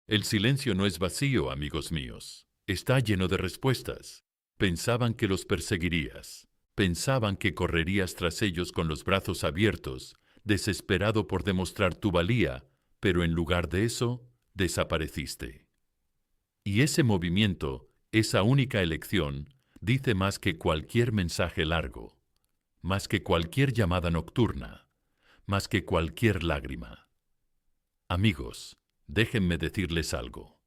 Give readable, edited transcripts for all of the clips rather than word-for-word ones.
El silencio no es vacío, amigos míos. Está lleno de respuestas. Pensaban que los perseguirías. Pensaban que correrías tras ellos con los brazos abiertos, desesperado por demostrar tu valía, pero en lugar de eso, desapareciste. Y ese movimiento, esa única elección, dice más que cualquier mensaje largo, más que cualquier llamada nocturna, más que cualquier lágrima. Amigos, déjenme decirles algo.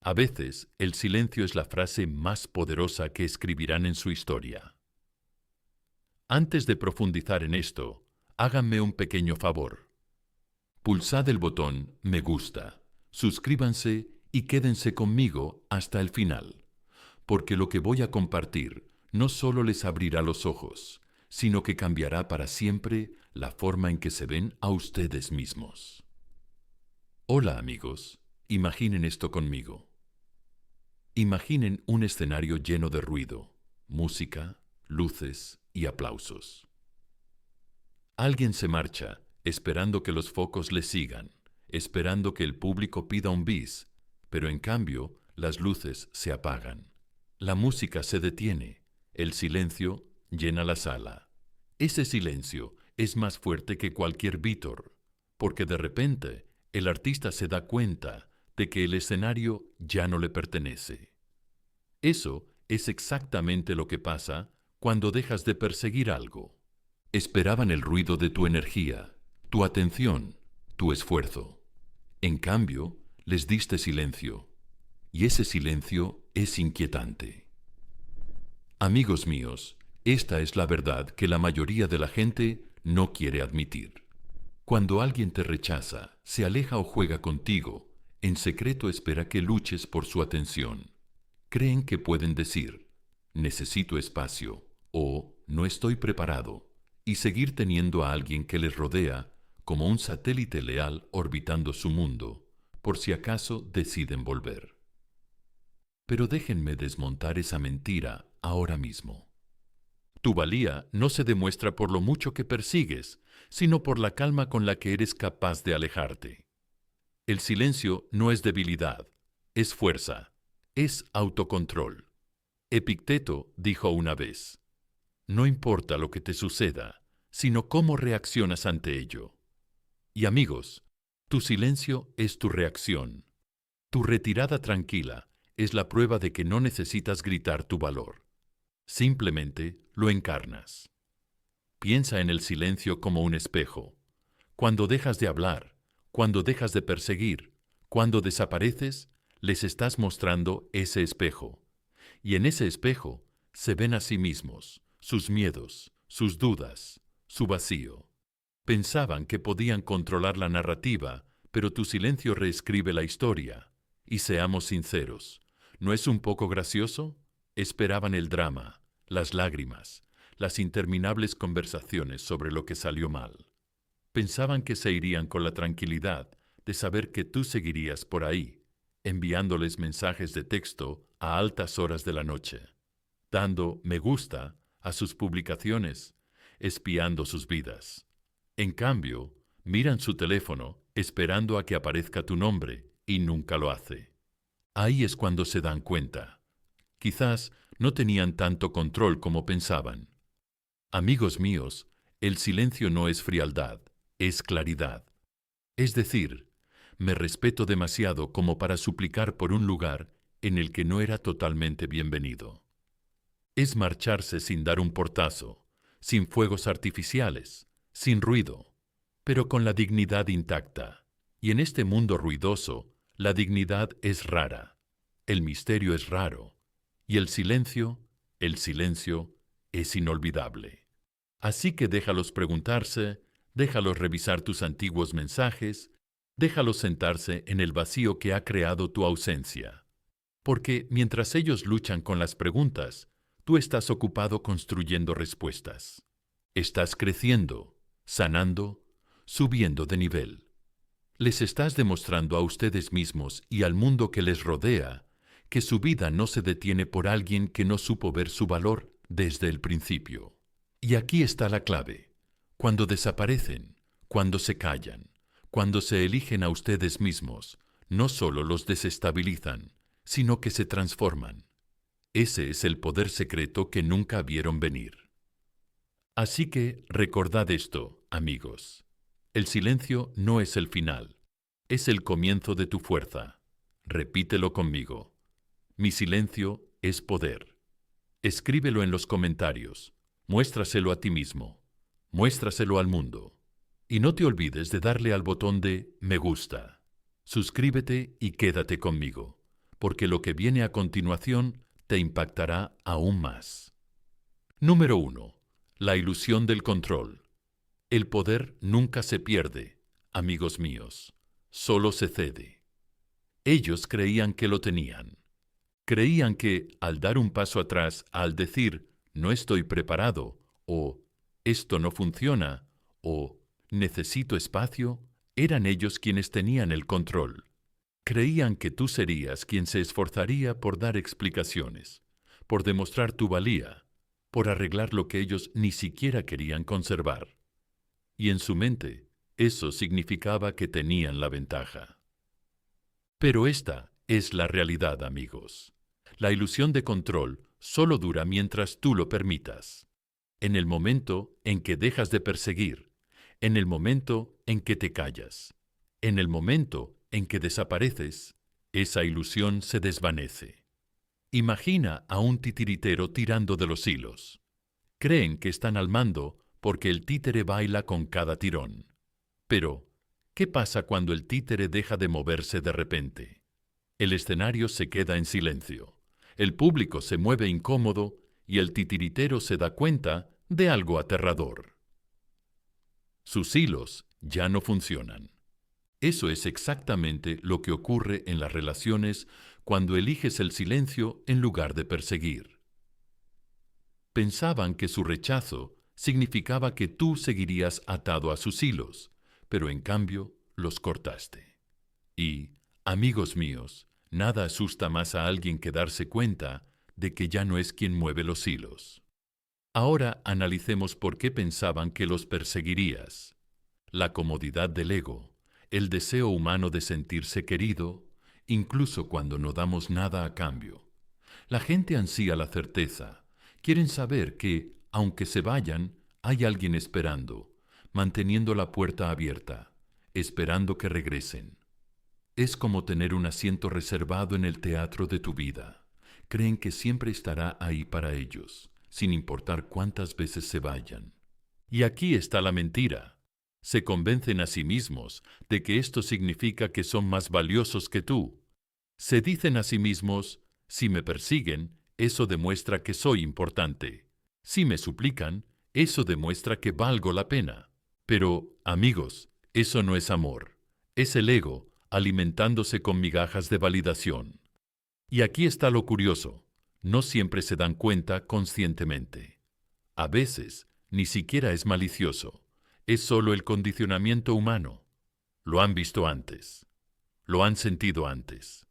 A veces, el silencio es la frase más poderosa que escribirán en su historia. Antes de profundizar en esto, háganme un pequeño favor. Pulsad el botón Me gusta, suscríbanse y quédense conmigo hasta el final, porque lo que voy a compartir no solo les abrirá los ojos, sino que cambiará para siempre la forma en que se ven a ustedes mismos. Hola amigos, imaginen esto conmigo. Imaginen un escenario lleno de ruido, música, luces y aplausos. Alguien se marcha, esperando que los focos le sigan, esperando que el público pida un bis, pero en cambio las luces se apagan. La música se detiene, el silencio llena la sala. Ese silencio es más fuerte que cualquier vítor, porque de repente el artista se da cuenta de que el escenario ya no le pertenece. Eso es exactamente lo que pasa cuando dejas de perseguir algo. Esperaban el ruido de tu energía, tu atención, tu esfuerzo. En cambio, les diste silencio, y ese silencio es inquietante. Amigos míos, esta es la verdad que la mayoría de la gente no quiere admitir. Cuando alguien te rechaza, se aleja o juega contigo, en secreto espera que luches por su atención. Creen que pueden decir, necesito espacio, o no estoy preparado, y seguir teniendo a alguien que les rodea como un satélite leal orbitando su mundo, por si acaso deciden volver. Pero déjenme desmontar esa mentira ahora mismo. Tu valía no se demuestra por lo mucho que persigues, sino por la calma con la que eres capaz de alejarte. El silencio no es debilidad, es fuerza, es autocontrol. Epicteto dijo una vez, no importa lo que te suceda, sino cómo reaccionas ante ello. Y amigos, tu silencio es tu reacción. Tu retirada tranquila es la prueba de que no necesitas gritar tu valor. Simplemente lo encarnas. Piensa en el silencio como un espejo. Cuando dejas de hablar, cuando dejas de perseguir, cuando desapareces, les estás mostrando ese espejo. Y en ese espejo se ven a sí mismos, sus miedos, sus dudas, su vacío. Pensaban que podían controlar la narrativa, pero tu silencio reescribe la historia. Y seamos sinceros, ¿no es un poco gracioso? Esperaban el drama, las lágrimas, las interminables conversaciones sobre lo que salió mal. Pensaban que se irían con la tranquilidad de saber que tú seguirías por ahí, enviándoles mensajes de texto a altas horas de la noche, dando me gusta a sus publicaciones, espiando sus vidas. En cambio, miran su teléfono esperando a que aparezca tu nombre y nunca lo hace. Ahí es cuando se dan cuenta. Quizás no tenían tanto control como pensaban. Amigos míos, el silencio no es frialdad, es claridad. Es decir, me respeto demasiado como para suplicar por un lugar en el que no era totalmente bienvenido. Es marcharse sin dar un portazo, sin fuegos artificiales, sin ruido, pero con la dignidad intacta. Y en este mundo ruidoso, la dignidad es rara, el misterio es raro, y el silencio es inolvidable. Así que déjalos preguntarse, déjalos revisar tus antiguos mensajes, déjalos sentarse en el vacío que ha creado tu ausencia. Porque mientras ellos luchan con las preguntas, tú estás ocupado construyendo respuestas. Estás creciendo, sanando, subiendo de nivel. Les estás demostrando a ustedes mismos y al mundo que les rodea que su vida no se detiene por alguien que no supo ver su valor desde el principio. Y aquí está la clave. Cuando desaparecen, cuando se callan, cuando se eligen a ustedes mismos, no solo los desestabilizan, sino que se transforman. Ese es el poder secreto que nunca vieron venir. Así que recordad esto, amigos. El silencio no es el final, es el comienzo de tu fuerza. Repítelo conmigo. Mi silencio es poder. Escríbelo en los comentarios. Muéstraselo a ti mismo. Muéstraselo al mundo. Y no te olvides de darle al botón de me gusta. Suscríbete y quédate conmigo, porque lo que viene a continuación te impactará aún más. Número 1. La ilusión del control. El poder nunca se pierde, amigos míos, solo se cede. Ellos creían que lo tenían. Creían que, al dar un paso atrás, al decir, no estoy preparado, o esto no funciona, o necesito espacio, eran ellos quienes tenían el control. Creían que tú serías quien se esforzaría por dar explicaciones, por demostrar tu valía, por arreglar lo que ellos ni siquiera querían conservar. Y en su mente, eso significaba que tenían la ventaja. Pero esta es la realidad, amigos. La ilusión de control solo dura mientras tú lo permitas. En el momento en que dejas de perseguir, en el momento en que te callas, en el momento en que desapareces, esa ilusión se desvanece. Imagina a un titiritero tirando de los hilos. Creen que están al mando porque el títere baila con cada tirón. Pero, ¿qué pasa cuando el títere deja de moverse de repente? El escenario se queda en silencio. El público se mueve incómodo y el titiritero se da cuenta de algo aterrador. Sus hilos ya no funcionan. Eso es exactamente lo que ocurre en las relaciones cuando eliges el silencio en lugar de perseguir. Pensaban que su rechazo significaba que tú seguirías atado a sus hilos, pero en cambio los cortaste. Y, amigos míos, nada asusta más a alguien que darse cuenta de que ya no es quien mueve los hilos. Ahora analicemos por qué pensaban que los perseguirías. La comodidad del ego, el deseo humano de sentirse querido, incluso cuando no damos nada a cambio. La gente ansía la certeza. Quieren saber que, aunque se vayan, hay alguien esperando, manteniendo la puerta abierta, esperando que regresen. Es como tener un asiento reservado en el teatro de tu vida. Creen que siempre estará ahí para ellos, sin importar cuántas veces se vayan. Y aquí está la mentira. Se convencen a sí mismos de que esto significa que son más valiosos que tú. Se dicen a sí mismos, si me persiguen, eso demuestra que soy importante. Si me suplican, eso demuestra que valgo la pena. Pero, amigos, eso no es amor. Es el ego alimentándose con migajas de validación. Y aquí está lo curioso. No siempre se dan cuenta conscientemente. A veces, ni siquiera es malicioso. Es solo el condicionamiento humano. Lo han visto antes. Lo han sentido antes.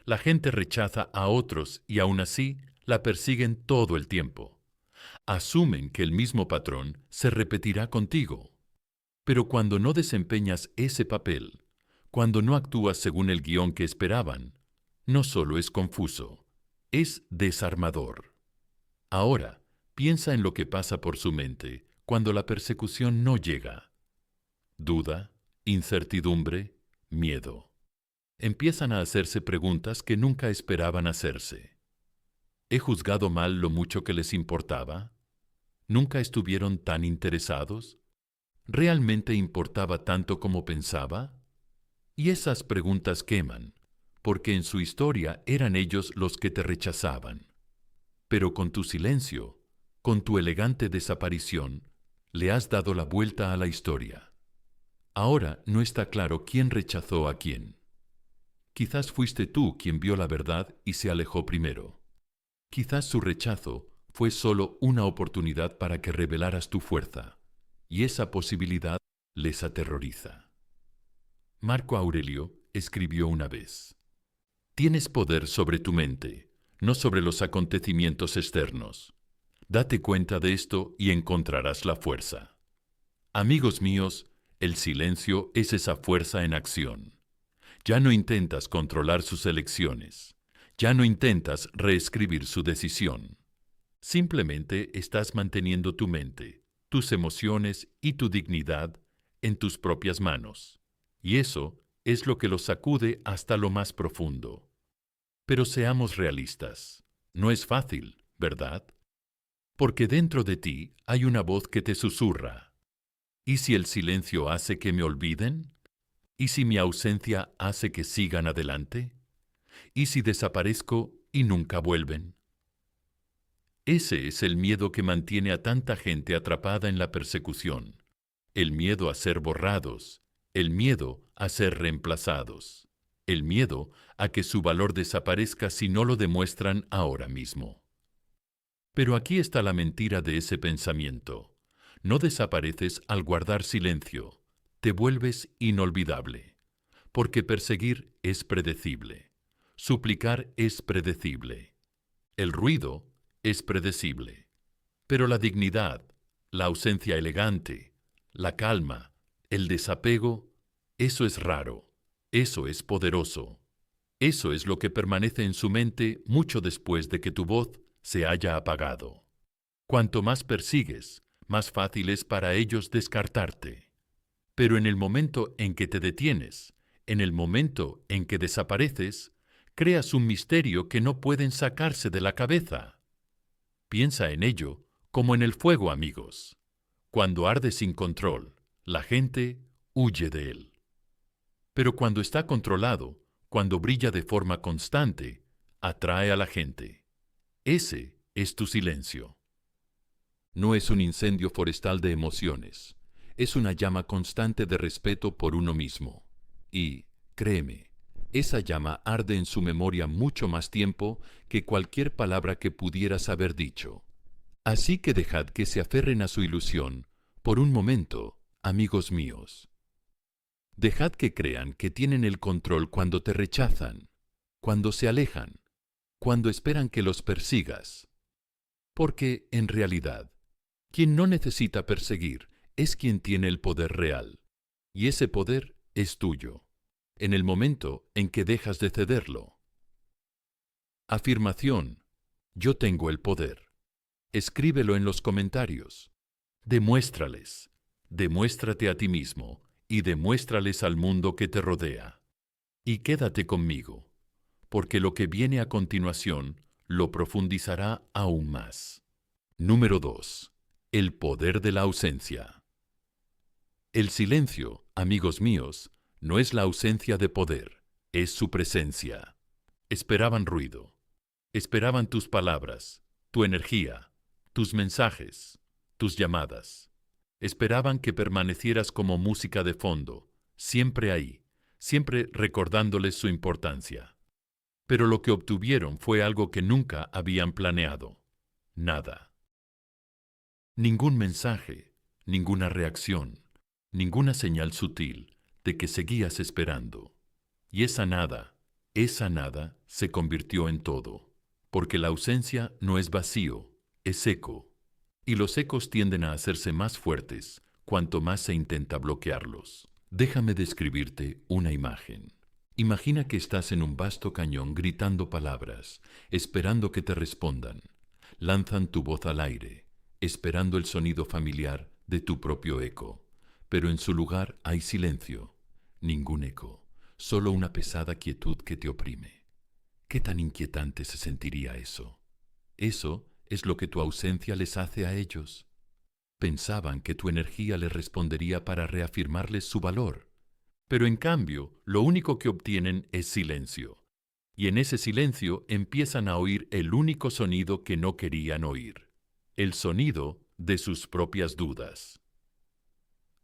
La gente rechaza a otros y aún así la persiguen todo el tiempo. Asumen que el mismo patrón se repetirá contigo. Pero cuando no desempeñas ese papel, cuando no actúas según el guión que esperaban, no solo es confuso, es desarmador. Ahora, piensa en lo que pasa por su mente cuando la persecución no llega. Duda, incertidumbre, miedo. Empiezan a hacerse preguntas que nunca esperaban hacerse. ¿He juzgado mal lo mucho que les importaba? ¿Nunca estuvieron tan interesados? ¿Realmente importaba tanto como pensaba? Y esas preguntas queman, porque en su historia eran ellos los que te rechazaban. Pero con tu silencio, con tu elegante desaparición, le has dado la vuelta a la historia. Ahora no está claro quién rechazó a quién. Quizás fuiste tú quien vio la verdad y se alejó primero. Quizás su rechazo fue solo una oportunidad para que revelaras tu fuerza, y esa posibilidad les aterroriza. Marco Aurelio escribió una vez: tienes poder sobre tu mente, no sobre los acontecimientos externos. Date cuenta de esto y encontrarás la fuerza. Amigos míos, el silencio es esa fuerza en acción. Ya no intentas controlar sus elecciones. Ya no intentas reescribir su decisión. Simplemente estás manteniendo tu mente, tus emociones y tu dignidad en tus propias manos. Y eso es lo que los sacude hasta lo más profundo. Pero seamos realistas. No es fácil, ¿verdad? Porque dentro de ti hay una voz que te susurra. ¿Y si el silencio hace que me olviden? ¿Y si mi ausencia hace que sigan adelante? ¿Y si desaparezco y nunca vuelven? Ese es el miedo que mantiene a tanta gente atrapada en la persecución. El miedo a ser borrados, el miedo a ser reemplazados, el miedo a que su valor desaparezca si no lo demuestran ahora mismo. Pero aquí está la mentira de ese pensamiento. No desapareces al guardar silencio, te vuelves inolvidable, porque perseguir es predecible, suplicar es predecible, el ruido es predecible, pero la dignidad, la ausencia elegante, la calma, el desapego, eso es raro, eso es poderoso. Eso es lo que permanece en su mente mucho después de que tu voz se haya apagado. Cuanto más persigues, más fácil es para ellos descartarte. Pero en el momento en que te detienes, en el momento en que desapareces, creas un misterio que no pueden sacarse de la cabeza. Piensa en ello como en el fuego, amigos. Cuando arde sin control, la gente huye de él. Pero cuando está controlado, cuando brilla de forma constante, atrae a la gente. Ese es tu silencio. No es un incendio forestal de emociones, es una llama constante de respeto por uno mismo. Y, créeme, esa llama arde en su memoria mucho más tiempo que cualquier palabra que pudieras haber dicho. Así que dejad que se aferren a su ilusión, por un momento, amigos míos. Dejad que crean que tienen el control cuando te rechazan, cuando se alejan, cuando esperan que los persigas. Porque, en realidad, quien no necesita perseguir es quien tiene el poder real, y ese poder es tuyo, en el momento en que dejas de cederlo. Afirmación: yo tengo el poder. Escríbelo en los comentarios. Demuéstrales, demuéstrate a ti mismo y demuéstrales al mundo que te rodea. Y quédate conmigo, porque lo que viene a continuación lo profundizará aún más. Número 2. El poder de la ausencia. El silencio, amigos míos, no es la ausencia de poder, es su presencia. Esperaban ruido, esperaban tus palabras, tu energía, tus mensajes, tus llamadas. Esperaban que permanecieras como música de fondo, siempre ahí, siempre recordándoles su importancia. Pero lo que obtuvieron fue algo que nunca habían planeado. Nada. Ningún mensaje, ninguna reacción, ninguna señal sutil de que seguías esperando. Y esa nada se convirtió en todo. Porque la ausencia no es vacío, es eco. Y los ecos tienden a hacerse más fuertes cuanto más se intenta bloquearlos. Déjame describirte una imagen. Imagina que estás en un vasto cañón gritando palabras, esperando que te respondan. Lanzan tu voz al aire, esperando el sonido familiar de tu propio eco. Pero en su lugar hay silencio, ningún eco, solo una pesada quietud que te oprime. ¿Qué tan inquietante se sentiría eso? Eso es lo que tu ausencia les hace a ellos. Pensaban que tu energía les respondería para reafirmarles su valor. Pero en cambio, lo único que obtienen es silencio. Y en ese silencio empiezan a oír el único sonido que no querían oír. El sonido de sus propias dudas.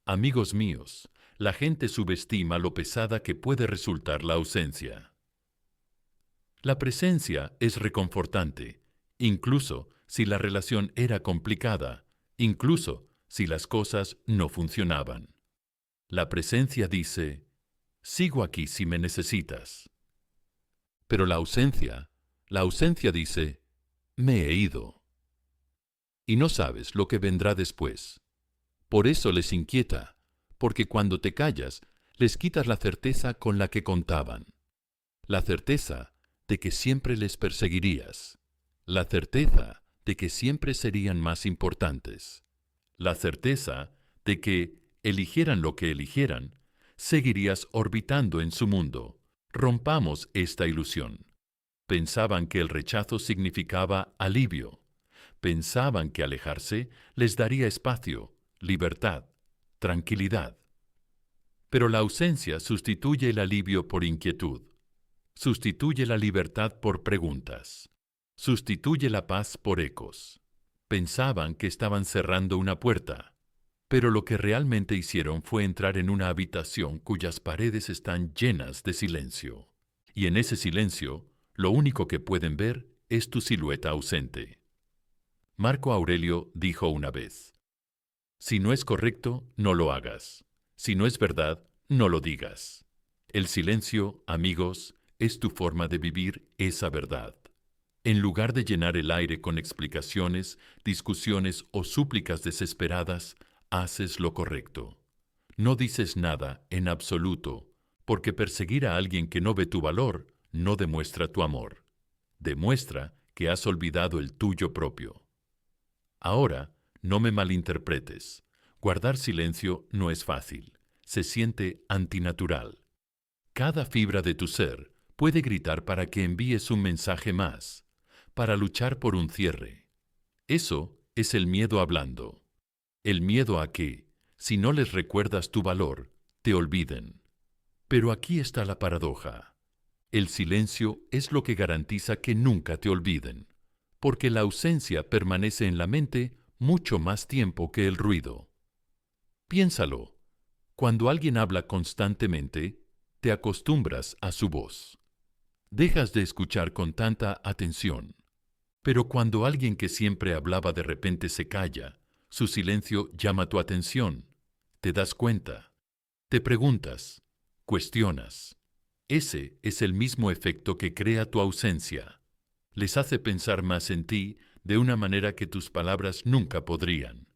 Amigos míos, la gente subestima lo pesada que puede resultar la ausencia. La presencia es reconfortante, incluso si la relación era complicada, incluso si las cosas no funcionaban. La presencia dice, sigo aquí si me necesitas. Pero la ausencia dice, me he ido. Y no sabes lo que vendrá después. Por eso les inquieta, porque cuando te callas, Les quitas la certeza con la que contaban. La certeza de que siempre les perseguirías. La certeza de que siempre serían más importantes. La certeza de que, eligieran lo que eligieran, seguirías orbitando en su mundo. Rompamos esta ilusión. Pensaban que el rechazo significaba alivio. Pensaban que alejarse les daría espacio, libertad, tranquilidad. Pero la ausencia sustituye el alivio por inquietud. Sustituye la libertad por preguntas. Sustituye la paz por ecos. Pensaban que estaban cerrando una puerta, pero lo que realmente hicieron fue entrar en una habitación cuyas paredes están llenas de silencio. Y en ese silencio, lo único que pueden ver es tu silueta ausente. Marco Aurelio dijo una vez: si no es correcto, no lo hagas. Si no es verdad, no lo digas. El silencio, amigos, es tu forma de vivir esa verdad. En lugar de llenar el aire con explicaciones, discusiones o súplicas desesperadas, haces lo correcto. No dices nada en absoluto, porque perseguir a alguien que no ve tu valor no demuestra tu amor. Demuestra que has olvidado el tuyo propio. Ahora, no me malinterpretes. Guardar silencio no es fácil. Se siente antinatural. Cada fibra de tu ser puede gritar para que envíes un mensaje más, para luchar por un cierre. Eso es el miedo hablando. El miedo a que, si no les recuerdas tu valor, te olviden. Pero aquí está la paradoja. El silencio es lo que garantiza que nunca te olviden, porque la ausencia permanece en la mente mucho más tiempo que el ruido. Piénsalo. Cuando alguien habla constantemente, te acostumbras a su voz. Dejas de escuchar con tanta atención. Pero cuando alguien que siempre hablaba de repente se calla, su silencio llama tu atención. Te das cuenta. Te preguntas. Cuestionas. Ese es el mismo efecto que crea tu ausencia. Les hace pensar más en ti de una manera que tus palabras nunca podrían.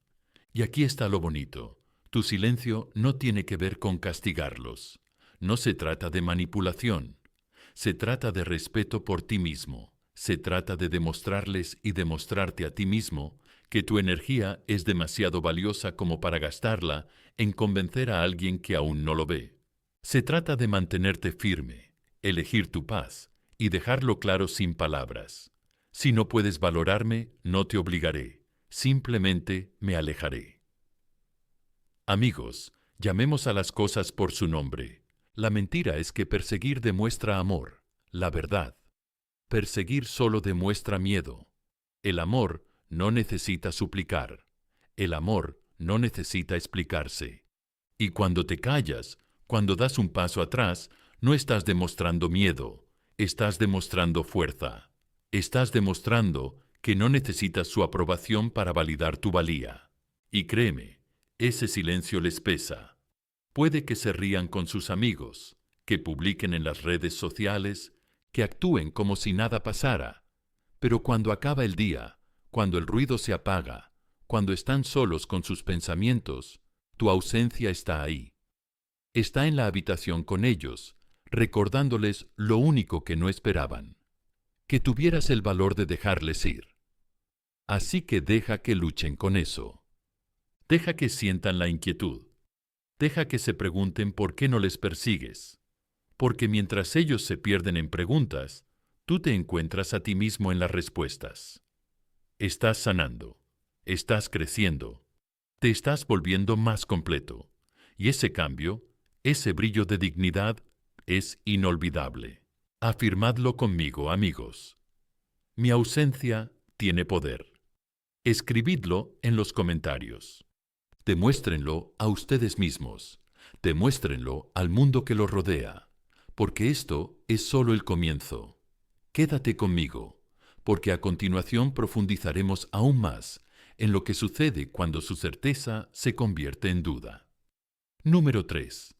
Y aquí está lo bonito. Tu silencio no tiene que ver con castigarlos. No se trata de manipulación. Se trata de respeto por ti mismo. Se trata de demostrarles y demostrarte a ti mismo que tu energía es demasiado valiosa como para gastarla en convencer a alguien que aún no lo ve. Se trata de mantenerte firme, elegir tu paz y dejarlo claro sin palabras. Si no puedes valorarme, no te obligaré. Simplemente me alejaré. Amigos, llamemos a las cosas por su nombre. La mentira es que perseguir demuestra amor, la verdad. Perseguir solo demuestra miedo. El amor no necesita suplicar. El amor no necesita explicarse. Y cuando te callas, cuando das un paso atrás, no estás demostrando miedo, estás demostrando fuerza. Estás demostrando que no necesitas su aprobación para validar tu valía. Y créeme, ese silencio les pesa. Puede que se rían con sus amigos, que publiquen en las redes sociales, que actúen como si nada pasara. Pero cuando acaba el día, cuando el ruido se apaga, cuando están solos con sus pensamientos, tu ausencia está ahí. Está en la habitación con ellos, recordándoles lo único que no esperaban, que tuvieras el valor de dejarles ir. Así que deja que luchen con eso. Deja que sientan la inquietud. Deja que se pregunten por qué no les persigues. Porque mientras ellos se pierden en preguntas, tú te encuentras a ti mismo en las respuestas. Estás sanando, estás creciendo, te estás volviendo más completo. Y ese cambio, ese brillo de dignidad, es inolvidable. Afirmadlo conmigo, amigos. Mi ausencia tiene poder. Escribidlo en los comentarios. Demuéstrenlo a ustedes mismos. Demuéstrenlo al mundo que los rodea. Porque esto es solo el comienzo. Quédate conmigo, porque a continuación profundizaremos aún más en lo que sucede cuando su certeza se convierte en duda. Número 3.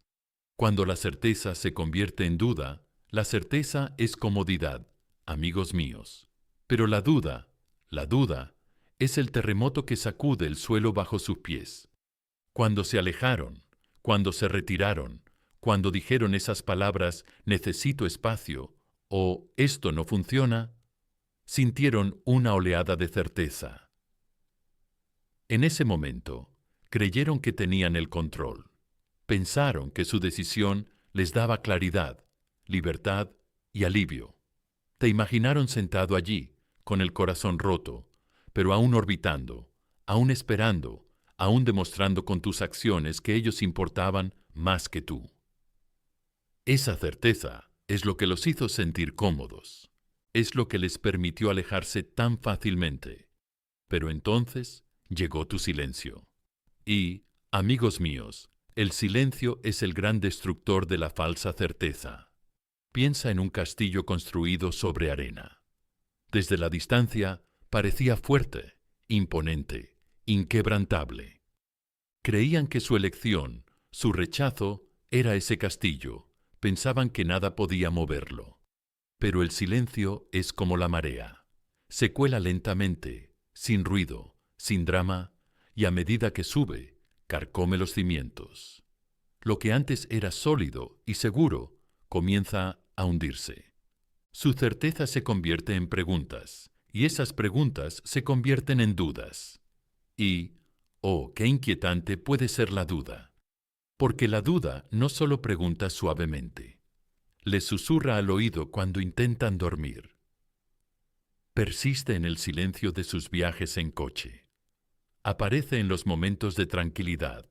Cuando la certeza se convierte en duda, la certeza es comodidad, amigos míos. Pero la duda es el terremoto que sacude el suelo bajo sus pies. Cuando se alejaron, cuando se retiraron, Cuando dijeron esas palabras, necesito espacio, o esto no funciona, sintieron una oleada de certeza. En ese momento, creyeron que tenían el control. Pensaron que su decisión les daba claridad, libertad y alivio. Te imaginaron sentado allí, con el corazón roto, pero aún orbitando, aún esperando, aún demostrando con tus acciones que ellos importaban más que tú. Esa certeza es lo que los hizo sentir cómodos. Es lo que les permitió alejarse tan fácilmente. Pero entonces llegó tu silencio. Y, amigos míos, el silencio es el gran destructor de la falsa certeza. Piensa en un castillo construido sobre arena. Desde la distancia parecía fuerte, imponente, inquebrantable. Creían que su elección, su rechazo, era ese castillo. Pensaban que nada podía moverlo. Pero el silencio es como la marea. Se cuela lentamente, sin ruido, sin drama, y a medida que sube, carcome los cimientos. Lo que antes era sólido y seguro comienza a hundirse. Su certeza se convierte en preguntas, y esas preguntas se convierten en dudas. Y, oh, qué inquietante puede ser la duda. Porque la duda no solo pregunta suavemente, les susurra al oído cuando intentan dormir. Persiste en el silencio de sus viajes en coche. Aparece en los momentos de tranquilidad.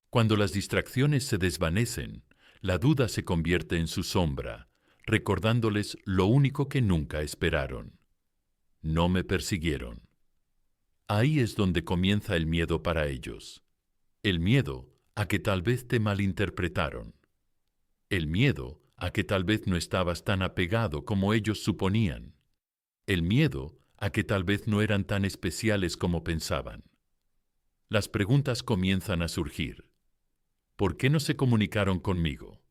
Cuando las distracciones se desvanecen, la duda se convierte en su sombra, recordándoles lo único que nunca esperaron. No me persiguieron. Ahí es donde comienza el miedo para ellos. El miedo a que tal vez te malinterpretaron. El miedo a que tal vez no estabas tan apegado como ellos suponían. El miedo a que tal vez no eran tan especiales como pensaban. Las preguntas comienzan a surgir. ¿Por qué no se comunicaron conmigo?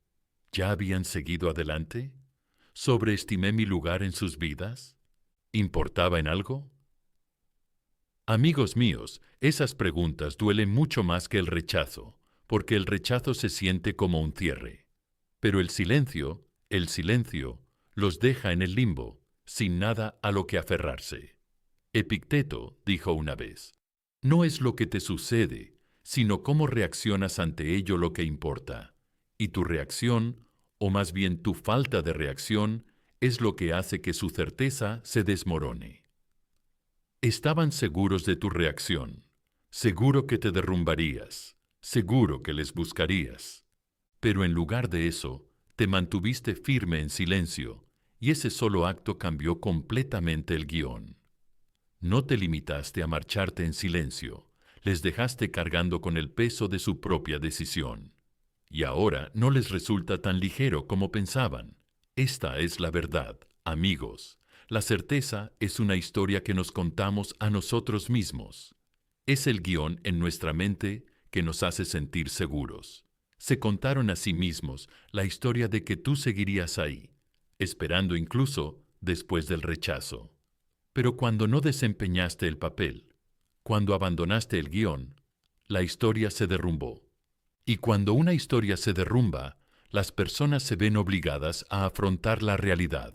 ¿Ya habían seguido adelante? ¿Sobreestimé mi lugar en sus vidas? ¿Importaba en algo? Amigos míos, esas preguntas duelen mucho más que el rechazo, porque el rechazo se siente como un cierre. Pero el silencio, los deja en el limbo, sin nada a lo que aferrarse. Epicteto dijo una vez, no es lo que te sucede, sino cómo reaccionas ante ello lo que importa. Y tu reacción, o más bien tu falta de reacción, es lo que hace que su certeza se desmorone. Estaban seguros de tu reacción, seguro que te derrumbarías, seguro que les buscarías. Pero en lugar de eso, te mantuviste firme en silencio, y ese solo acto cambió completamente el guión. No te limitaste a marcharte en silencio, les dejaste cargando con el peso de su propia decisión. Y ahora no les resulta tan ligero como pensaban. Esta es la verdad, amigos. La certeza es una historia que nos contamos a nosotros mismos. Es el guión en nuestra mente que nos hace sentir seguros. Se contaron a sí mismos la historia de que tú seguirías ahí, esperando incluso después del rechazo. Pero cuando no desempeñaste el papel, cuando abandonaste el guión, la historia se derrumbó. Y cuando una historia se derrumba, las personas se ven obligadas a afrontar la realidad.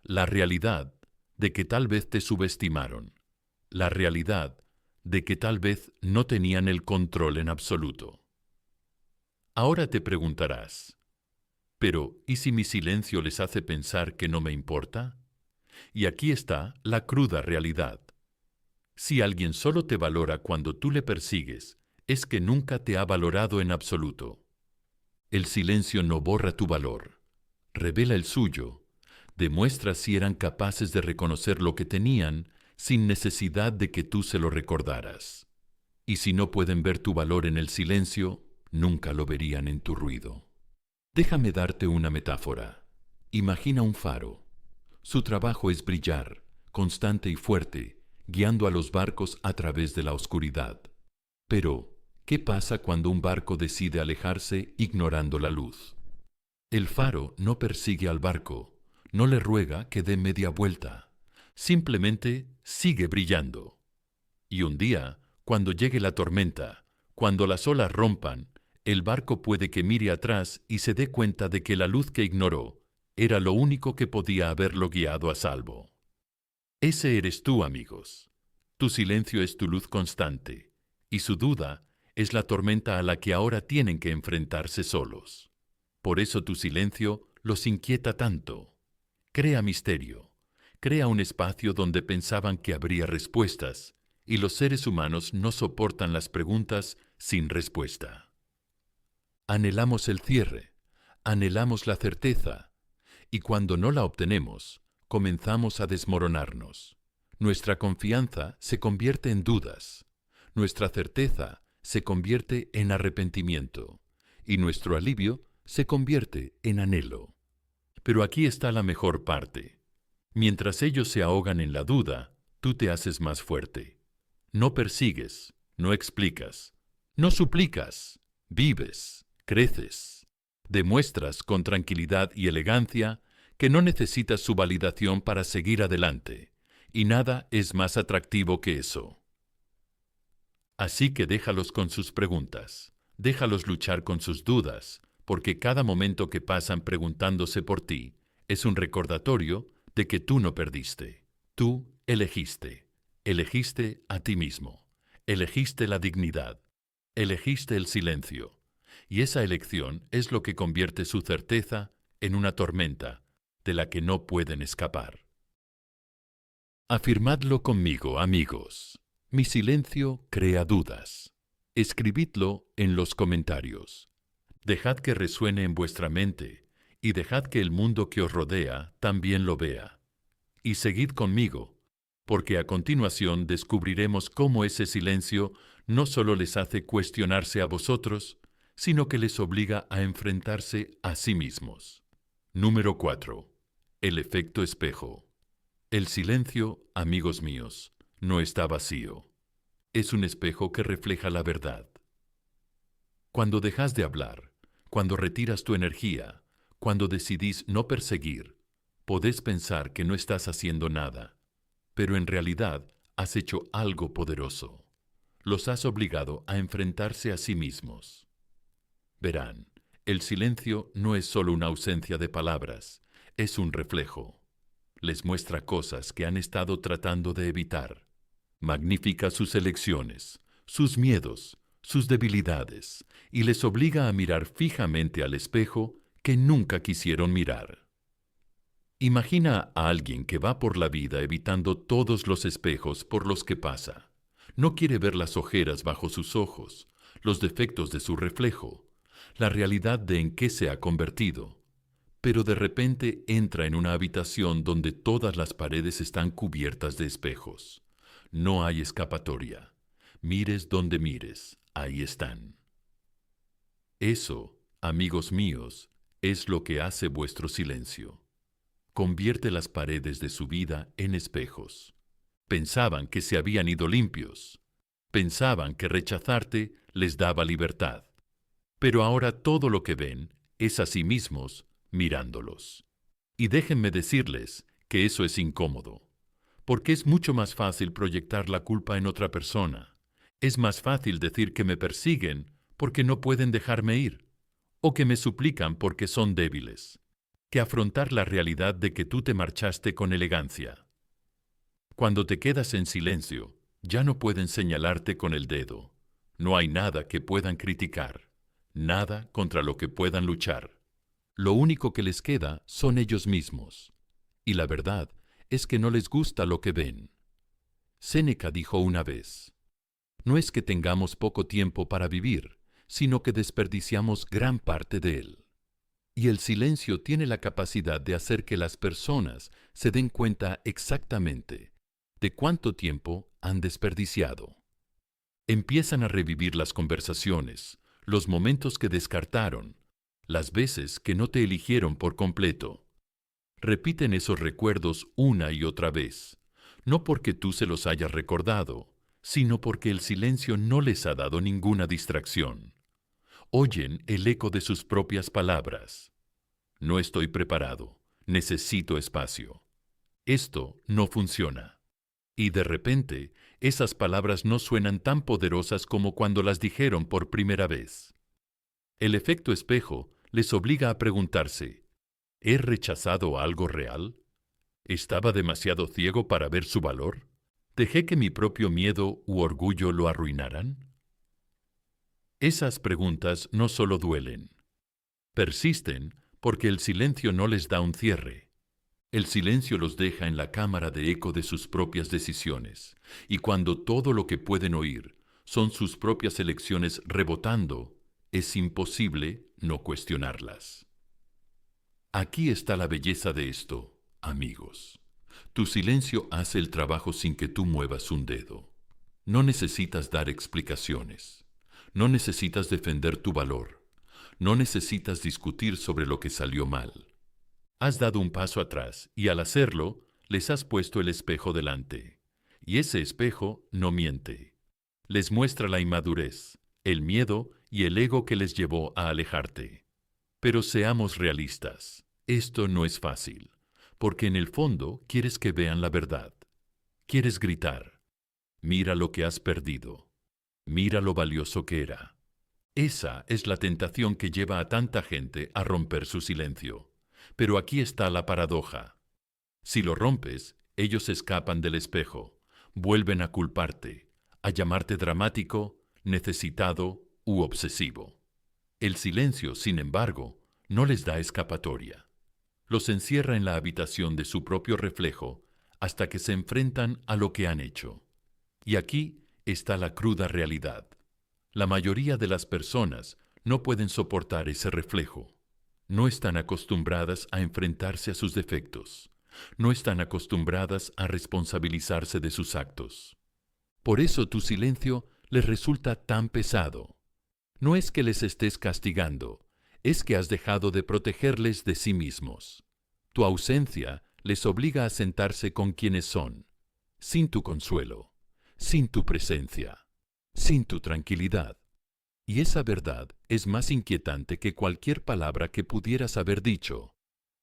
La realidad de que tal vez te subestimaron. La realidad de que tal vez no tenían el control en absoluto. Ahora te preguntarás, ¿pero y si mi silencio les hace pensar que no me importa? Y aquí está la cruda realidad. Si alguien solo te valora cuando tú le persigues, es que nunca te ha valorado en absoluto. El silencio no borra tu valor, revela el suyo, demuestra si eran capaces de reconocer lo que tenían sin necesidad de que tú se lo recordaras. Y si no pueden ver tu valor en el silencio, nunca lo verían en tu ruido. Déjame darte una metáfora. Imagina un faro. Su trabajo es brillar, constante y fuerte, guiando a los barcos a través de la oscuridad. Pero, ¿qué pasa cuando un barco decide alejarse ignorando la luz? El faro no persigue al barco, no le ruega que dé media vuelta, simplemente sigue brillando. Y un día, cuando llegue la tormenta, cuando las olas rompan, El barco puede que mire atrás y se dé cuenta de que la luz que ignoró era lo único que podía haberlo guiado a salvo. Ese eres tú, amigos. Tu silencio es tu luz constante, y su duda es la tormenta a la que ahora tienen que enfrentarse solos. Por eso tu silencio los inquieta tanto. Crea misterio, crea un espacio donde pensaban que habría respuestas, y los seres humanos no soportan las preguntas sin respuesta. Anhelamos el cierre, anhelamos la certeza, y cuando no la obtenemos, comenzamos a desmoronarnos. Nuestra confianza se convierte en dudas, nuestra certeza se convierte en arrepentimiento, y nuestro alivio se convierte en anhelo. Pero aquí está la mejor parte. Mientras ellos se ahogan en la duda, tú te haces más fuerte. No persigues, no explicas, no suplicas, vives, creces. Demuestras con tranquilidad y elegancia que no necesitas su validación para seguir adelante, y nada es más atractivo que eso. Así que déjalos con sus preguntas, déjalos luchar con sus dudas, porque cada momento que pasan preguntándose por ti es un recordatorio de que tú no perdiste. Tú elegiste. Elegiste a ti mismo. Elegiste la dignidad. Elegiste el silencio. Y esa elección es lo que convierte su certeza en una tormenta de la que no pueden escapar. Afirmadlo conmigo, amigos. Mi silencio crea dudas. Escribidlo en los comentarios. Dejad que resuene en vuestra mente y dejad que el mundo que os rodea también lo vea. Y seguid conmigo, porque a continuación descubriremos cómo ese silencio no solo les hace cuestionarse a vosotros, sino que les obliga a enfrentarse a sí mismos. Número 4. El efecto espejo. El silencio, amigos míos, no está vacío. Es un espejo que refleja la verdad. Cuando dejas de hablar, cuando retiras tu energía, cuando decidís no perseguir, podés pensar que no estás haciendo nada, pero en realidad has hecho algo poderoso. Los has obligado a enfrentarse a sí mismos. Verán, el silencio no es solo una ausencia de palabras, es un reflejo. Les muestra cosas que han estado tratando de evitar. Magnifica sus elecciones, sus miedos, sus debilidades, y les obliga a mirar fijamente al espejo que nunca quisieron mirar. Imagina a alguien que va por la vida evitando todos los espejos por los que pasa. No quiere ver las ojeras bajo sus ojos, los defectos de su reflejo, la realidad de en qué se ha convertido. Pero de repente entra en una habitación donde todas las paredes están cubiertas de espejos. No hay escapatoria. Mires donde mires, ahí están. Eso, amigos míos, es lo que hace vuestro silencio. Convierte las paredes de su vida en espejos. Pensaban que se habían ido limpios. Pensaban que rechazarte les daba libertad. Pero ahora todo lo que ven es a sí mismos mirándolos. Y déjenme decirles que eso es incómodo, porque es mucho más fácil proyectar la culpa en otra persona. Es más fácil decir que me persiguen porque no pueden dejarme ir, o que me suplican porque son débiles, que afrontar la realidad de que tú te marchaste con elegancia. Cuando te quedas en silencio, ya no pueden señalarte con el dedo. No hay nada que puedan criticar, nada contra lo que puedan luchar. Lo único que les queda son ellos mismos. Y la verdad es que no les gusta lo que ven. Séneca dijo una vez: no es que tengamos poco tiempo para vivir, sino que desperdiciamos gran parte de él. Y el silencio tiene la capacidad de hacer que las personas se den cuenta exactamente de cuánto tiempo han desperdiciado. Empiezan a revivir las conversaciones, los momentos que descartaron, las veces que no te eligieron por completo. Repiten esos recuerdos una y otra vez, no porque tú se los hayas recordado, sino porque el silencio no les ha dado ninguna distracción. Oyen el eco de sus propias palabras. No estoy preparado, necesito espacio. Esto no funciona. Y de repente, esas palabras no suenan tan poderosas como cuando las dijeron por primera vez. El efecto espejo les obliga a preguntarse, ¿he rechazado algo real? ¿Estaba demasiado ciego para ver su valor? ¿Dejé que mi propio miedo u orgullo lo arruinaran? Esas preguntas no solo duelen, persisten porque el silencio no les da un cierre. El silencio los deja en la cámara de eco de sus propias decisiones, y cuando todo lo que pueden oír son sus propias elecciones rebotando, es imposible no cuestionarlas. Aquí está la belleza de esto, amigos. Tu silencio hace el trabajo sin que tú muevas un dedo. No necesitas dar explicaciones. No necesitas defender tu valor. No necesitas discutir sobre lo que salió mal. Has dado un paso atrás y al hacerlo, les has puesto el espejo delante. Y ese espejo no miente. Les muestra la inmadurez, el miedo y el ego que les llevó a alejarte. Pero seamos realistas, esto no es fácil, porque en el fondo quieres que vean la verdad. Quieres gritar, mira lo que has perdido, mira lo valioso que era. Esa es la tentación que lleva a tanta gente a romper su silencio. Pero aquí está la paradoja. Si lo rompes, ellos escapan del espejo, vuelven a culparte, a llamarte dramático, necesitado u obsesivo. El silencio, sin embargo, no les da escapatoria. Los encierra en la habitación de su propio reflejo hasta que se enfrentan a lo que han hecho. Y aquí está la cruda realidad. La mayoría de las personas no pueden soportar ese reflejo. No están acostumbradas a enfrentarse a sus defectos. No están acostumbradas a responsabilizarse de sus actos. Por eso tu silencio les resulta tan pesado. No es que les estés castigando, es que has dejado de protegerles de sí mismos. Tu ausencia les obliga a sentarse con quienes son, sin tu consuelo, sin tu presencia, sin tu tranquilidad. Y esa verdad es más inquietante que cualquier palabra que pudieras haber dicho.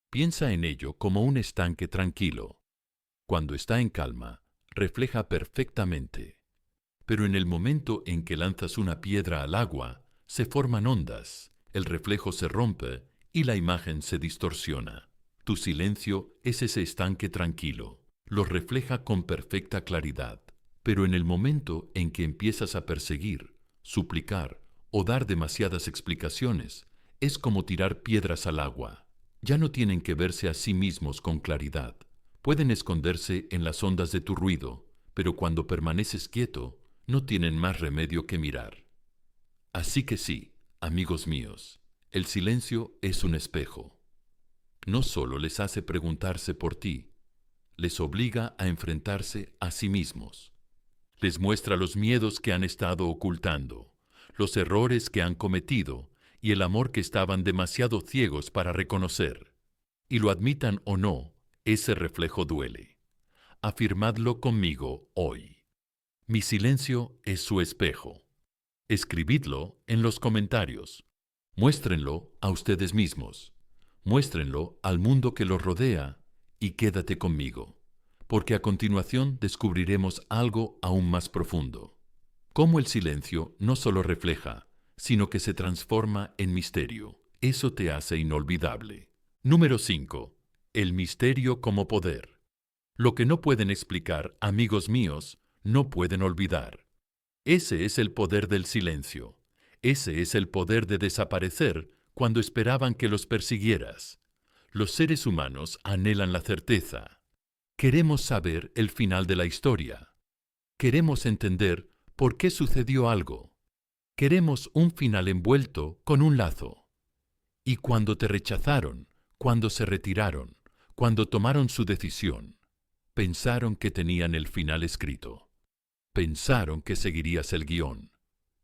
Piensa en ello como un estanque tranquilo. Cuando está en calma, refleja perfectamente. Pero en el momento en que lanzas una piedra al agua, se forman ondas, el reflejo se rompe y la imagen se distorsiona. Tu silencio es ese estanque tranquilo, lo refleja con perfecta claridad. Pero en el momento en que empiezas a perseguir, suplicar o dar demasiadas explicaciones, es como tirar piedras al agua. Ya no tienen que verse a sí mismos con claridad. Pueden esconderse en las ondas de tu ruido, pero cuando permaneces quieto, no tienen más remedio que mirar. Así que sí, amigos míos, el silencio es un espejo. No solo les hace preguntarse por ti, les obliga a enfrentarse a sí mismos. Les muestra los miedos que han estado ocultando, los errores que han cometido y el amor que estaban demasiado ciegos para reconocer. Y lo admitan o no, ese reflejo duele. Afirmadlo conmigo hoy. Mi silencio es su espejo. Escribidlo en los comentarios. Muéstrenlo a ustedes mismos. Muéstrenlo al mundo que los rodea y quédate conmigo, porque a continuación descubriremos algo aún más profundo. Cómo el silencio no solo refleja, sino que se transforma en misterio. Eso te hace inolvidable. Número 5. El misterio como poder. Lo que no pueden explicar, amigos míos, no pueden olvidar. Ese es el poder del silencio. Ese es el poder de desaparecer cuando esperaban que los persiguieras. Los seres humanos anhelan la certeza. Queremos saber el final de la historia. Queremos entender por qué sucedió algo. Queremos un final envuelto con un lazo. Y cuando te rechazaron, cuando se retiraron, cuando tomaron su decisión, pensaron que tenían el final escrito. Pensaron que seguirías el guión,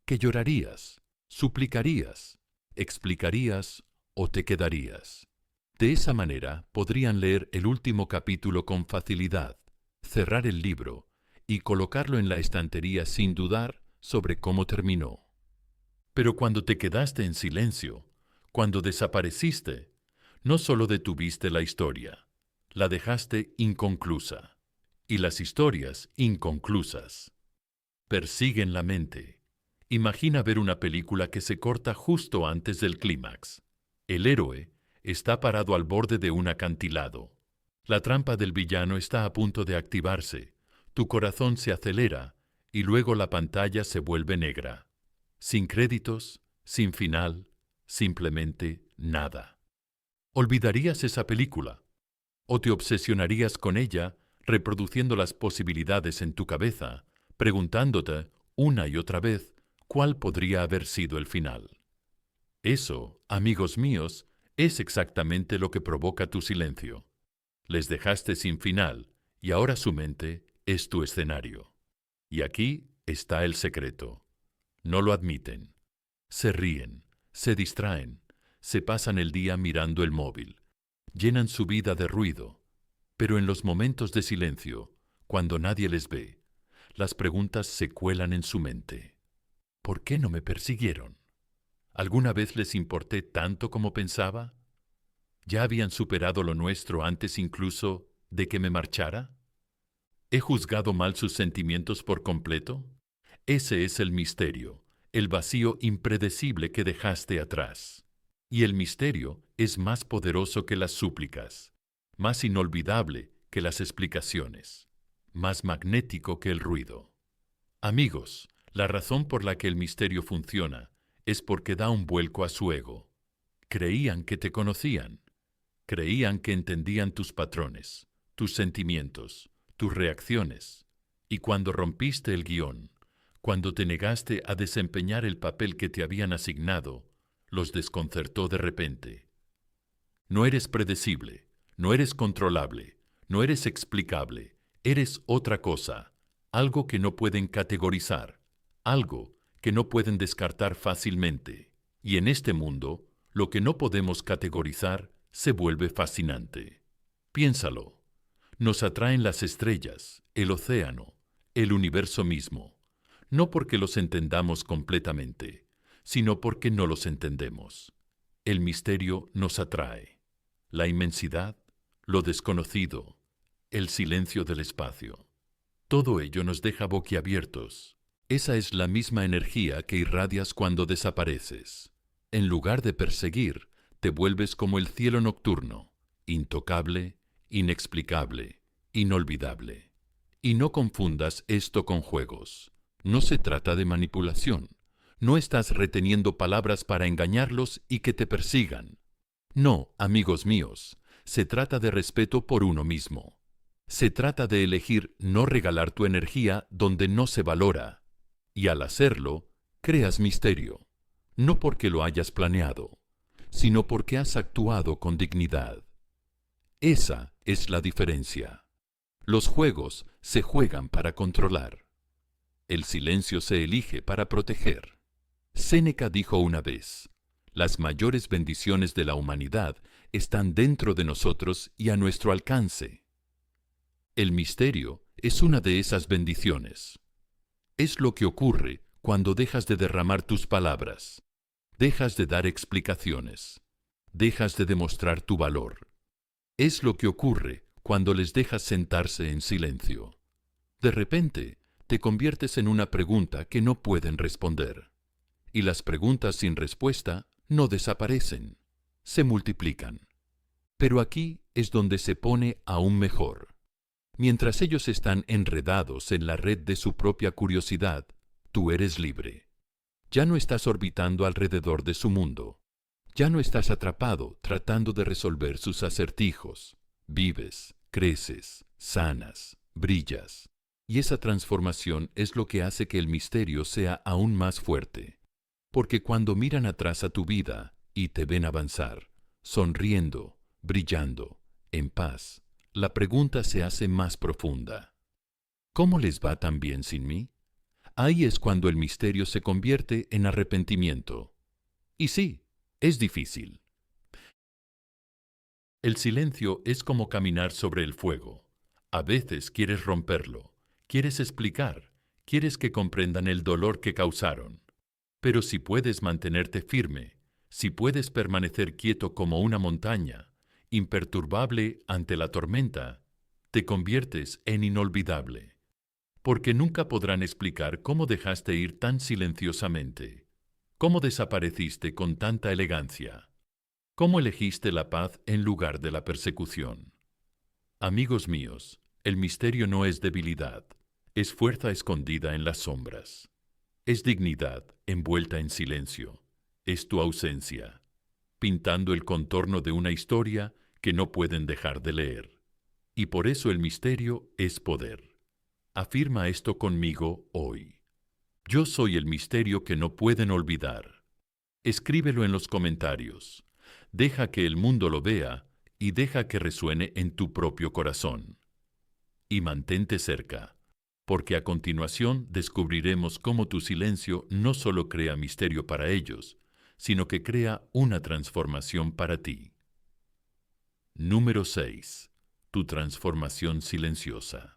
que llorarías, suplicarías, explicarías o te quedarías. De esa manera podrían leer el último capítulo con facilidad, cerrar el libro y colocarlo en la estantería sin dudar sobre cómo terminó. Pero cuando te quedaste en silencio, cuando desapareciste, no solo detuviste la historia, la dejaste inconclusa. Y las historias inconclusas persiguen la mente, Imagina ver una película que se corta justo antes del clímax. El héroe está parado al borde de un acantilado. La trampa del villano está a punto de activarse. Tu corazón se acelera y luego la pantalla se vuelve negra. Sin créditos, sin final, simplemente nada. ¿Olvidarías esa película? ¿O te obsesionarías con ella, reproduciendo las posibilidades en tu cabeza, preguntándote una y otra vez cuál podría haber sido el final? Eso, amigos míos, es exactamente lo que provoca tu silencio. Les dejaste sin final y ahora su mente es tu escenario. Y aquí está el secreto. No lo admiten. Se ríen, se distraen, se pasan el día mirando el móvil, llenan su vida de ruido, pero en los momentos de silencio, cuando nadie les ve, las preguntas se cuelan en su mente. ¿Por qué no me persiguieron? ¿Alguna vez les importé tanto como pensaba? ¿Ya habían superado lo nuestro antes incluso de que me marchara? ¿He juzgado mal sus sentimientos por completo? Ese es el misterio, el vacío impredecible que dejaste atrás. Y el misterio es más poderoso que las súplicas, más inolvidable que las explicaciones, más magnético que el ruido. Amigos, la razón por la que el misterio funciona es porque da un vuelco a su ego. Creían que te conocían. Creían que entendían tus patrones, tus sentimientos, tus reacciones. Y cuando rompiste el guión, cuando te negaste a desempeñar el papel que te habían asignado, los desconcertó de repente. No eres predecible, no eres controlable, no eres explicable, eres otra cosa, algo que no pueden categorizar, algo que no pueden descartar fácilmente. Y en este mundo, lo que no podemos categorizar se vuelve fascinante. Piénsalo. Nos atraen las estrellas, el océano, el universo mismo, no porque los entendamos completamente, sino porque no los entendemos. El misterio nos atrae. La inmensidad, lo desconocido, el silencio del espacio. Todo ello nos deja boquiabiertos. Esa es la misma energía que irradias cuando desapareces. En lugar de perseguir, te vuelves como el cielo nocturno, intocable, inexplicable, inolvidable. Y no confundas esto con juegos. No se trata de manipulación. No estás reteniendo palabras para engañarlos y que te persigan. No, amigos míos, se trata de respeto por uno mismo. Se trata de elegir no regalar tu energía donde no se valora. Y al hacerlo, creas misterio. No porque lo hayas planeado, sino porque has actuado con dignidad. Esa es la diferencia. Los juegos se juegan para controlar. El silencio se elige para proteger. Séneca dijo una vez: las mayores bendiciones de la humanidad están dentro de nosotros y a nuestro alcance. El misterio es una de esas bendiciones. Es lo que ocurre cuando dejas de derramar tus palabras, dejas de dar explicaciones, dejas de demostrar tu valor. Es lo que ocurre cuando les dejas sentarse en silencio. De repente, te conviertes en una pregunta que no pueden responder. Y las preguntas sin respuesta no desaparecen, se multiplican. Pero aquí es donde se pone aún mejor. Mientras ellos están enredados en la red de su propia curiosidad, tú eres libre. Ya no estás orbitando alrededor de su mundo. Ya no estás atrapado tratando de resolver sus acertijos. Vives, creces, sanas, brillas. Y esa transformación es lo que hace que el misterio sea aún más fuerte. Porque cuando miran atrás a tu vida y te ven avanzar, sonriendo, brillando, en paz, la pregunta se hace más profunda. ¿Cómo les va tan bien sin mí? Ahí es cuando el misterio se convierte en arrepentimiento. Y sí, es difícil. El silencio es como caminar sobre el fuego. A veces quieres romperlo, quieres explicar, quieres que comprendan el dolor que causaron. Pero si puedes mantenerte firme, si puedes permanecer quieto como una montaña, imperturbable ante la tormenta, te conviertes en inolvidable. porque nunca podrán explicar cómo dejaste ir tan silenciosamente, cómo desapareciste con tanta elegancia, cómo elegiste la paz en lugar de la persecución. Amigos míos, el misterio no es debilidad, es fuerza escondida en las sombras. Es dignidad envuelta en silencio, es tu ausencia, pintando el contorno de una historia que no pueden dejar de leer. Y por eso el misterio es poder. Afirma esto conmigo hoy. Yo soy el misterio que no pueden olvidar. Escríbelo en los comentarios. Deja que el mundo lo vea y deja que resuene en tu propio corazón. Y mantente cerca, porque a continuación descubriremos cómo tu silencio no solo crea misterio para ellos, sino que crea una transformación para ti. Número 6. Tu transformación silenciosa.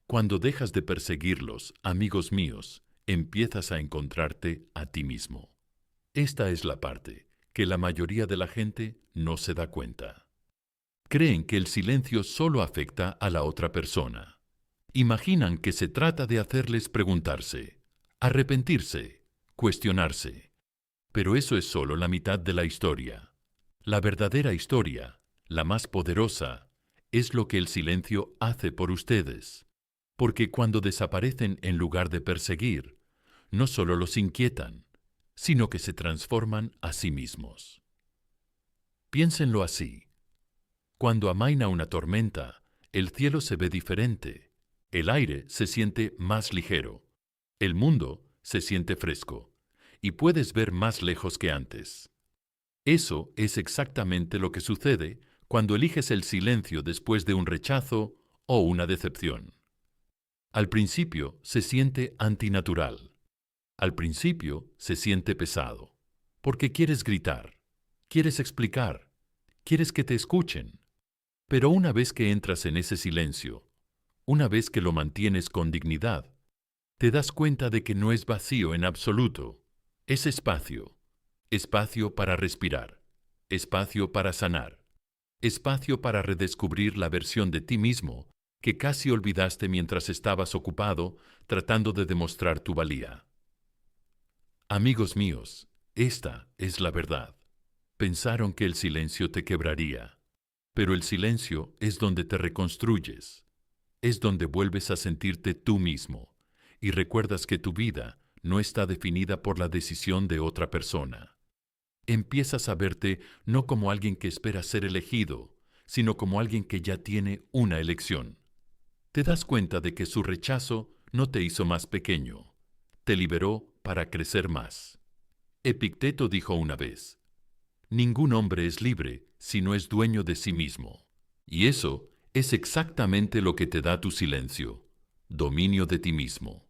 Cuando dejas de perseguirlos, amigos míos, empiezas a encontrarte a ti mismo. Esta es la parte que la mayoría de la gente no se da cuenta. Creen que el silencio solo afecta a la otra persona. Imaginan que se trata de hacerles preguntarse, arrepentirse, cuestionarse. Pero eso es solo la mitad de la historia. La verdadera historia, la más poderosa, es lo que el silencio hace por ustedes. Porque cuando desaparecen en lugar de perseguir, no solo los inquietan, sino que se transforman a sí mismos. Piénsenlo así. Cuando amaina una tormenta, el cielo se ve diferente, el aire se siente más ligero, el mundo se siente fresco, y puedes ver más lejos que antes. Eso es exactamente lo que sucede cuando eliges el silencio después de un rechazo o una decepción. Al principio se siente antinatural. Al principio se siente pesado, porque quieres gritar, quieres explicar, quieres que te escuchen. Pero una vez que entras en ese silencio, una vez que lo mantienes con dignidad, te das cuenta de que no es vacío en absoluto, es espacio, espacio para respirar, espacio para sanar, espacio para redescubrir la versión de ti mismo que casi olvidaste mientras estabas ocupado tratando de demostrar tu valía. Amigos míos, esta es la verdad. Pensaron que el silencio te quebraría, pero el silencio es donde te reconstruyes, es donde vuelves a sentirte tú mismo y recuerdas que tu vida no está definida por la decisión de otra persona. Empiezas a verte no como alguien que espera ser elegido, sino como alguien que ya tiene una elección. Te das cuenta de que su rechazo no te hizo más pequeño, te liberó para crecer más. Epicteto dijo una vez, ningún hombre es libre si no es dueño de sí mismo. Y eso es exactamente lo que te da tu silencio, dominio de ti mismo.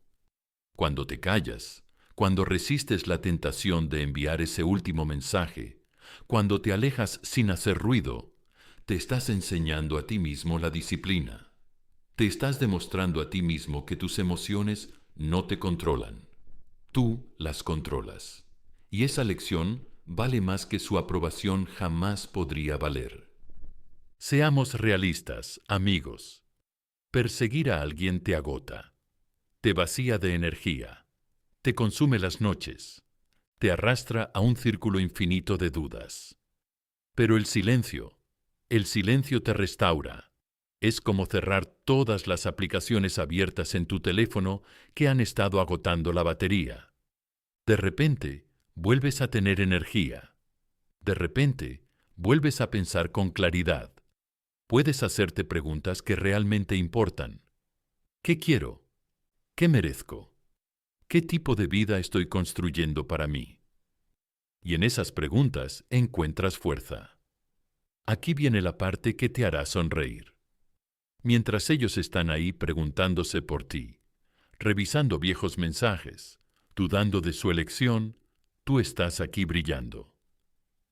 Cuando te callas, cuando resistes la tentación de enviar ese último mensaje, cuando te alejas sin hacer ruido, te estás enseñando a ti mismo la disciplina. Te estás demostrando a ti mismo que tus emociones no te controlan. Tú las controlas. Y esa lección vale más que su aprobación jamás podría valer. Seamos realistas, amigos. Perseguir a alguien te agota, te vacía de energía, te consume las noches, te arrastra a un círculo infinito de dudas. Pero el silencio te restaura. Es como cerrar todas las aplicaciones abiertas en tu teléfono que han estado agotando la batería. De repente, vuelves a tener energía. De repente, vuelves a pensar con claridad. Puedes hacerte preguntas que realmente importan. ¿Qué quiero? ¿Qué merezco? ¿Qué tipo de vida estoy construyendo para mí? Y en esas preguntas encuentras fuerza. Aquí viene la parte que te hará sonreír. Mientras ellos están ahí preguntándose por ti, revisando viejos mensajes, dudando de su elección, tú estás aquí brillando.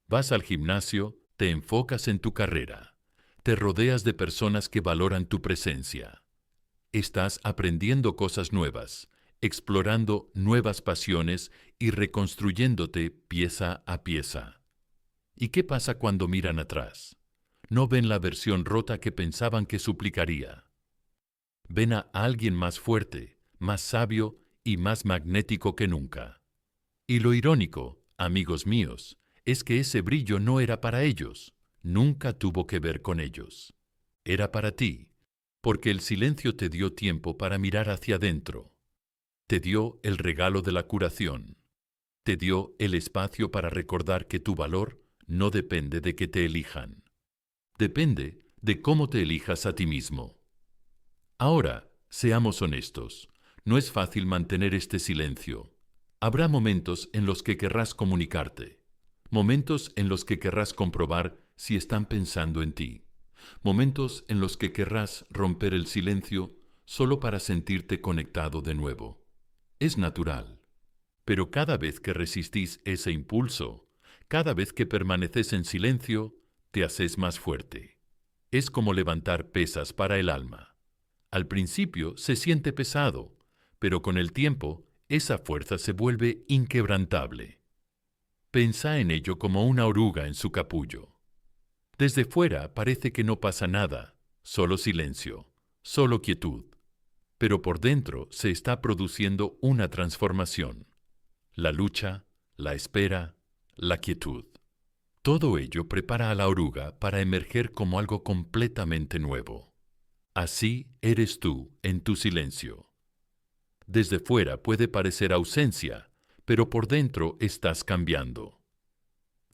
Vas al gimnasio, te enfocas en tu carrera, te rodeas de personas que valoran tu presencia. Estás aprendiendo cosas nuevas, explorando nuevas pasiones y reconstruyéndote pieza a pieza. ¿Y qué pasa cuando miran atrás? No ven la versión rota que pensaban que suplicaría. ven a alguien más fuerte, más sabio y más magnético que nunca. Y lo irónico, amigos míos, es que ese brillo no era para ellos, nunca tuvo que ver con ellos. Era para ti, porque el silencio te dio tiempo para mirar hacia adentro. Te dio el regalo de la curación. Te dio el espacio para recordar que tu valor no depende de que te elijan. Depende de cómo te elijas a ti mismo. Ahora, seamos honestos, no es fácil mantener este silencio. Habrá momentos en los que querrás comunicarte, momentos en los que querrás comprobar si están pensando en ti, momentos en los que querrás romper el silencio solo para sentirte conectado de nuevo. Es natural. Pero cada vez que resistís ese impulso, cada vez que permaneces en silencio, te haces más fuerte. Es como levantar pesas para el alma. Al principio se siente pesado, pero con el tiempo esa fuerza se vuelve inquebrantable. Pensá en ello como una oruga en su capullo. Desde fuera parece que no pasa nada, solo silencio, solo quietud. Pero por dentro se está produciendo una transformación. La lucha, la espera, la quietud. Todo ello prepara a la oruga para emerger como algo completamente nuevo. Así eres tú en tu silencio. Desde fuera puede parecer ausencia, pero por dentro estás cambiando.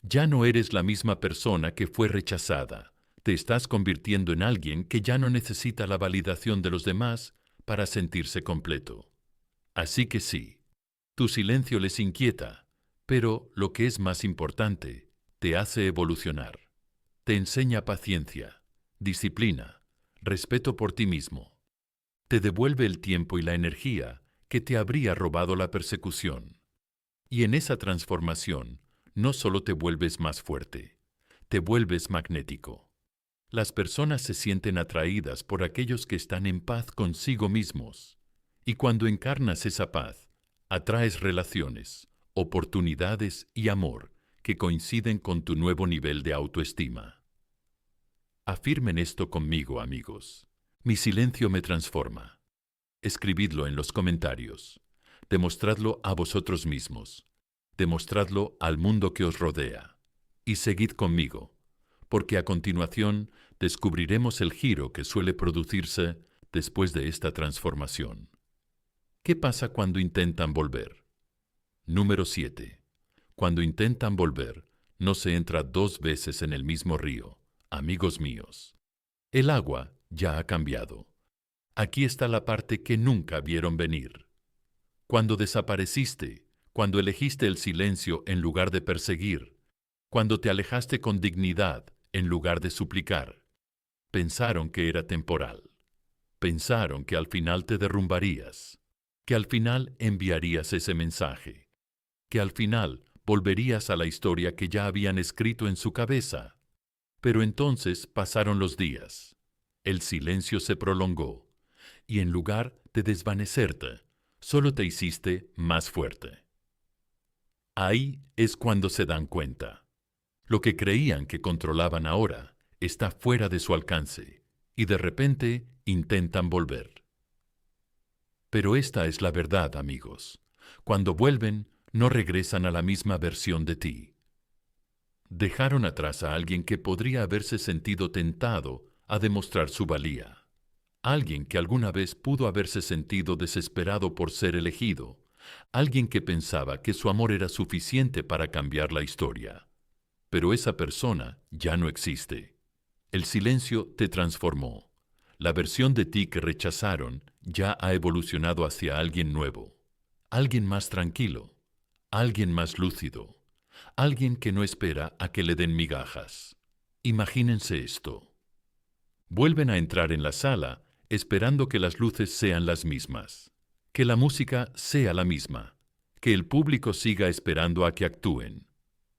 Ya no eres la misma persona que fue rechazada. Te estás convirtiendo en alguien que ya no necesita la validación de los demás para sentirse completo. Así que sí, tu silencio les inquieta, pero lo que es más importante, te hace evolucionar. Te enseña paciencia, disciplina, respeto por ti mismo. Te devuelve el tiempo y la energía que te habría robado la persecución. Y en esa transformación, no solo te vuelves más fuerte, te vuelves magnético. Las personas se sienten atraídas por aquellos que están en paz consigo mismos. Y cuando encarnas esa paz, atraes relaciones, oportunidades y amor que coinciden con tu nuevo nivel de autoestima. Afirmen esto conmigo, amigos. Mi silencio me transforma. Escribidlo en los comentarios. Demostradlo a vosotros mismos. Demostradlo al mundo que os rodea. Y seguid conmigo, porque a continuación descubriremos el giro que suele producirse después de esta transformación. ¿Qué pasa cuando intentan volver? Número 7. Cuando intentan volver, no se entra 2 veces en el mismo río, amigos míos. El agua ya ha cambiado. Aquí está la parte que nunca vieron venir. Cuando desapareciste, cuando elegiste el silencio en lugar de perseguir, cuando te alejaste con dignidad en lugar de suplicar, pensaron que era temporal. Pensaron que al final te derrumbarías, que al final enviarías ese mensaje, que al final volverías a la historia que ya habían escrito en su cabeza. Pero entonces pasaron los días, el silencio se prolongó, y en lugar de desvanecerte, solo te hiciste más fuerte. Ahí es cuando se dan cuenta. Lo que creían que controlaban ahora está fuera de su alcance, y de repente intentan volver. Pero esta es la verdad, amigos. Cuando vuelven, no regresan a la misma versión de ti. Dejaron atrás a alguien que podría haberse sentido tentado a demostrar su valía. Alguien que alguna vez pudo haberse sentido desesperado por ser elegido. Alguien que pensaba que su amor era suficiente para cambiar la historia. Pero esa persona ya no existe. El silencio te transformó. La versión de ti que rechazaron ya ha evolucionado hacia alguien nuevo. Alguien más tranquilo. Alguien más lúcido. Alguien que no espera a que le den migajas. Imagínense esto. Vuelven a entrar en la sala esperando que las luces sean las mismas, que la música sea la misma, que el público siga esperando a que actúen.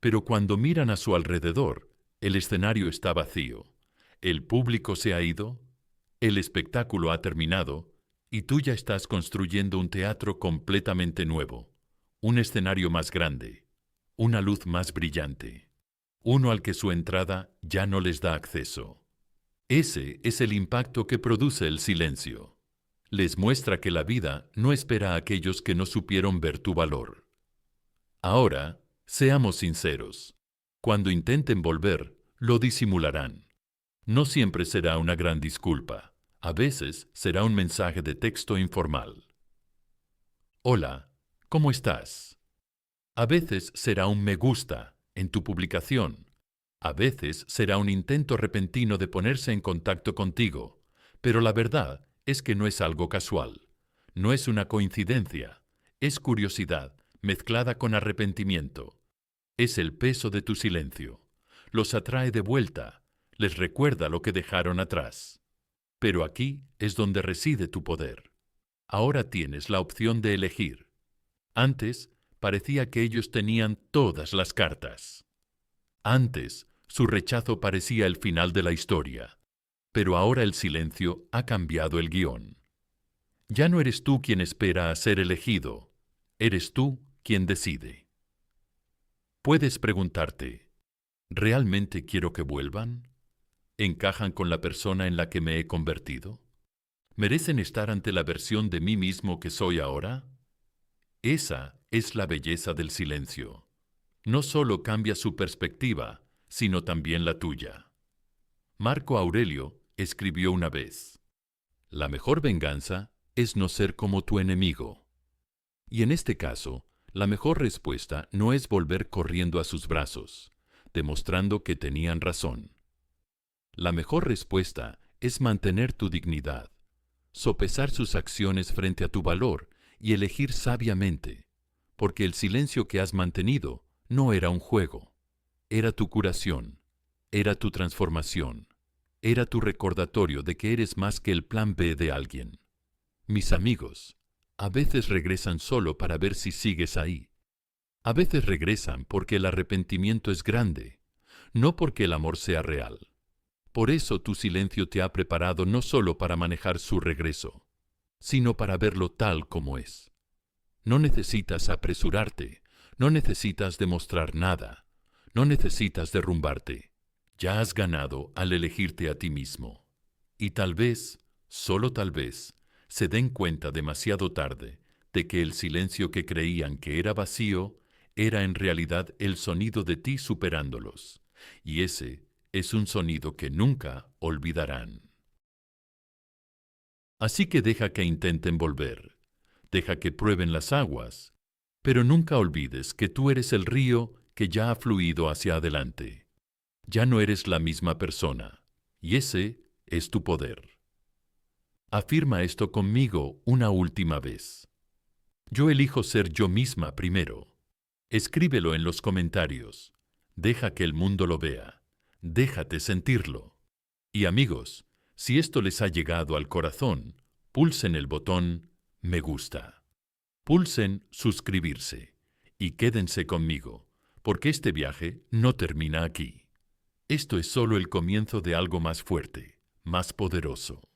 Pero cuando miran a su alrededor, el escenario está vacío, el público se ha ido, el espectáculo ha terminado y tú ya estás construyendo un teatro completamente nuevo, un escenario más grande, una luz más brillante, uno al que su entrada ya no les da acceso. Ese es el impacto que produce el silencio. Les muestra que la vida no espera a aquellos que no supieron ver tu valor. Ahora, seamos sinceros. Cuando intenten volver, lo disimularán. No siempre será una gran disculpa. A veces será un mensaje de texto informal. Hola, ¿cómo estás? A veces será un me gusta en tu publicación. A veces será un intento repentino de ponerse en contacto contigo. Pero la verdad es que no es algo casual. No es una coincidencia. Es curiosidad mezclada con arrepentimiento. Es el peso de tu silencio. Los atrae de vuelta. Les recuerda lo que dejaron atrás. Pero aquí es donde reside tu poder. Ahora tienes la opción de elegir. Antes, parecía que ellos tenían todas las cartas. Antes, su rechazo parecía el final de la historia. Pero ahora el silencio ha cambiado el guión. Ya no eres tú quien espera a ser elegido. Eres tú quien decide. Puedes preguntarte, ¿realmente quiero que vuelvan? ¿Encajan con la persona en la que me he convertido? ¿Merecen estar ante la versión de mí mismo que soy ahora? Esa es la belleza del silencio. No solo cambia su perspectiva, sino también la tuya. Marco Aurelio escribió una vez: la mejor venganza es no ser como tu enemigo. Y en este caso, la mejor respuesta no es volver corriendo a sus brazos, demostrando que tenían razón. La mejor respuesta es mantener tu dignidad, sopesar sus acciones frente a tu valor y elegir sabiamente, porque el silencio que has mantenido no era un juego, era tu curación, era tu transformación, era tu recordatorio de que eres más que el plan B de alguien. Mis amigos, a veces regresan solo para ver si sigues ahí. A veces regresan porque el arrepentimiento es grande, no porque el amor sea real. Por eso tu silencio te ha preparado no solo para manejar su regreso, sino para verlo tal como es. No necesitas apresurarte, no necesitas demostrar nada, no necesitas derrumbarte. Ya has ganado al elegirte a ti mismo. Y tal vez, solo tal vez, se den cuenta demasiado tarde de que el silencio que creían que era vacío era en realidad el sonido de ti superándolos. Y ese es un sonido que nunca olvidarán. Así que deja que intenten volver, deja que prueben las aguas, pero nunca olvides que tú eres el río que ya ha fluido hacia adelante. Ya no eres la misma persona, y ese es tu poder. Afirma esto conmigo una última vez. Yo elijo ser yo misma primero. Escríbelo en los comentarios. Deja que el mundo lo vea. Déjate sentirlo. Y amigos, si esto les ha llegado al corazón, pulsen el botón me gusta. Pulsen suscribirse. Y quédense conmigo, porque este viaje no termina aquí. Esto es solo el comienzo de algo más fuerte, más poderoso.